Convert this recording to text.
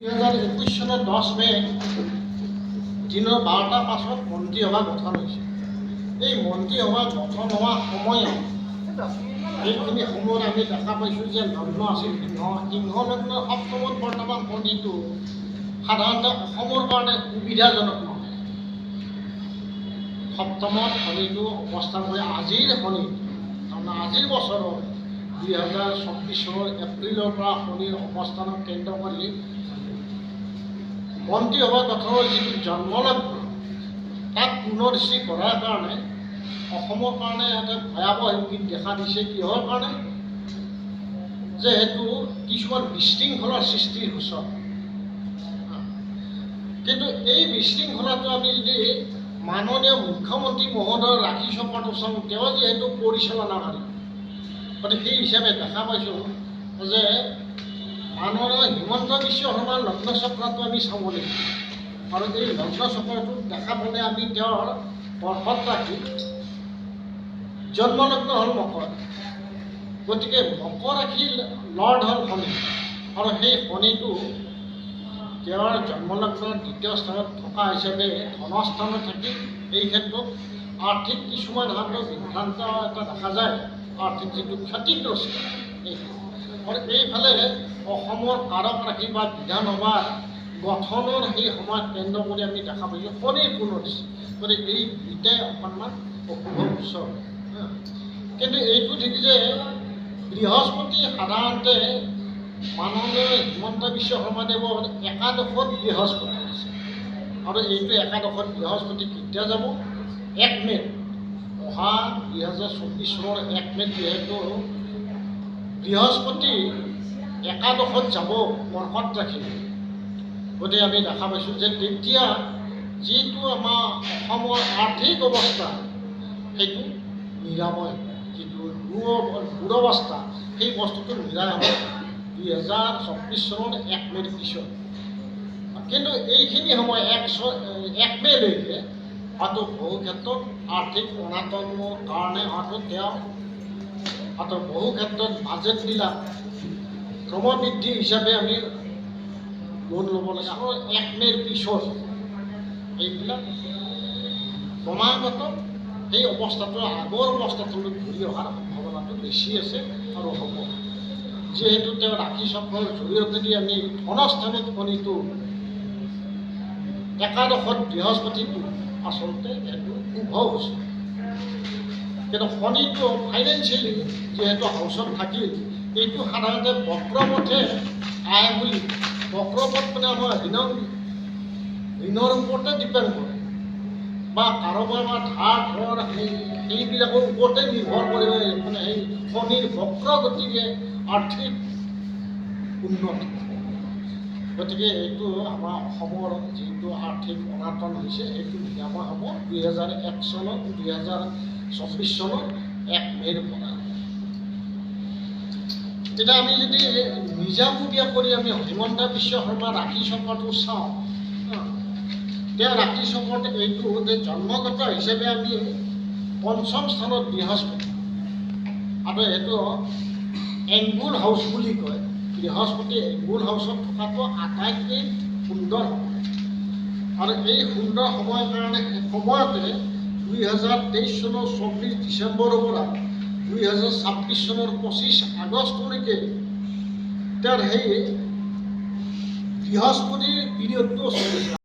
2021 চনৰ 10 মে দিনৰ 12টাৰ পাছত মন্ত্ৰীসভা গঠন হৈছে। এই মন্ত্ৰীসভা গঠন হোৱা সময়ত এইখিনি সময়ত আমি দেখা পাইছোঁ যে লগ্ন আছিল সিংহ লগ্ন সপ্তমত বৰ্তমান শনিটো সাধাৰণতে অসমৰ কাৰণে সুবিধাজনক নহয়। সপ্তমত শনিটো অৱস্থান কৰি আজিৰ শনি তাৰমানে আজিৰ বছৰৰ 2024 চনৰ এপ্ৰিলৰ পৰা শনিৰ অৱস্থানক কেন্দ্ৰ কৰি মন্ত্ৰীসভা গঠনৰ যিটো জন্মলগ্ন তাক পুনৰদৃষ্টি কৰাৰ কাৰণে অসমৰ কাৰণে এটা ভয়াৱহ ইংগিত দেখা দিছে। কিহৰ কাৰণে? যিহেতু কিছুমান বিশৃংখলাৰ সৃষ্টিৰ সূচক। কিন্তু এই বিশৃংখলাটো আমি যদি মাননীয় মুখ্যমন্ত্ৰী মহোদয় ৰাখি চকাটো চাওঁ, তেওঁ যিহেতু পৰিচালনাকাৰী, গতিকে সেই হিচাপে দেখা পাইছোঁ যে মাননীয় হিমন্ত বিশ্ব শৰ্মাৰ লগ্ন চক্ৰটো আমি চাব লাগিব। আৰু এই লগ্ন চক্ৰটো দেখা পালে আমি তেওঁৰ বৰ্ষত ৰাখি জন্মলগ্ন হ'ল মকৰ, গতিকে মকৰ ৰাশি লৰ্ড হ'ল শনি, আৰু সেই শনিটো তেওঁৰ জন্মলগ্নৰ দ্বিতীয় স্থানত থকা হিচাপে ধনস্থানত থাকি এই ক্ষেত্ৰত আৰ্থিক কিছুমান হাতত বিভ্ৰান্ত এটা দেখা যায়, আৰ্থিক যিটো ক্ষতিগ্ৰস্ত আৰু এইফালে অসমৰ কাৰক ৰাশি বা বিধানসভাৰ গঠনৰ সেই সময়ত কেন্দ্ৰ কৰি আমি দেখা পাইছোঁ শনিৰ পুনৰদৃষ্টি। গতিকে এই দুইটাই অকণমান অশুভ গোচৰ। কিন্তু এইটো ঠিক যে বৃহস্পতি সাধাৰণতে মাননীয় হিমন্ত বিশ্ব শৰ্মাদেৱৰ একাদশত বৃহস্পতি আছে, আৰু এইটো একাদশত বৃহস্পতি কেতিয়া যাব? 1 মে'ত, অহা 2024 চনৰ 1 মে'ত যিহেতু বৃহস্পতি একাদশত যাব বৰ্ষত ৰাখি, গতিকে আমি দেখা পাইছোঁ যে তেতিয়া যিটো আমাৰ অসমৰ আৰ্থিক অৱস্থা সেইটো নিৰাময়, যিটো দুৰৱস্থা সেই বস্তুটো নিৰাময় হ'ব 2024 চনৰ 1 মে'ৰ পিছত। কিন্তু এইখিনি সময় 1 মে'লৈকে হয়তো বহু ক্ষেত্ৰত আৰ্থিক অনাটনৰ কাৰণে হয়তো তেওঁ বহু ক্ষেত্ৰত বাজেটবিলাক ক্ৰমবৃদ্ধি হিচাপে আমি লোন ল'ব লাগে। আৰু 1 মে'ৰ পিছত এইবিলাক ক্ৰমাগত সেই অৱস্থাটো আগৰ অৱস্থাটোলৈ ঘূৰি অহাৰ সম্ভাৱনাটো বেছি আছে আৰু হ'ব, যিহেতু তেওঁ ৰাশি চক্ৰৰ জৰিয়তেদি আমি ধনস্থানত শনিটো একাদশত বৃহস্পতিটো আচলতে সেইটো শুভ হৈছে। কিন্তু শনিটো ফাইনেন্সিয়েলি যিহেতু হাউচত থাকিল, এইটো সাধাৰণতে বক্ৰপথে আহে বুলি, বক্ৰপথ মানে আমাৰ ঋণৰ ওপৰতে ডিপেণ্ড কৰে বা কাৰোবাৰ বা ধাৰ ধৰ সেইবিলাকৰ ওপৰতে নিৰ্ভৰ কৰিব, মানে সেই শনিৰ বক্ৰ গতিকে আৰ্থিক উন্নতি। গতিকে এইটো আমাৰ অসমৰ যিটো আৰ্থিক অনাটন হৈছে এইটো নিৰাময় হ'ব 2001 চনত 2024 চনত 1 মে'ৰ পৰা। তেতিয়া আমি যদি নিজাববীয়া কৰি আমি হিমন্ত বিশ্ব শৰ্মাৰ ৰাশি চক্ৰটো চাওঁ, তেওঁ ৰাশি চক্ৰত এইটো যে জন্মগত হিচাপে আমি 5ম স্থানত বৃহস্পতি, আৰু এইটো এংগুল হাউচ বুলি কয়। বৃহস্পতি এংগুল হাউচত থকাটো আটাইতকৈ সুন্দৰ সময়, আৰু এই সুন্দৰ সময়ৰ কাৰণে সময়তে 2023 চনৰ 24 ডিচেম্বৰৰ পৰা 2026 চনৰ 25 আগষ্টলৈকে তেওঁৰ সেই বৃহস্পতিৰ পিৰিয়ডটো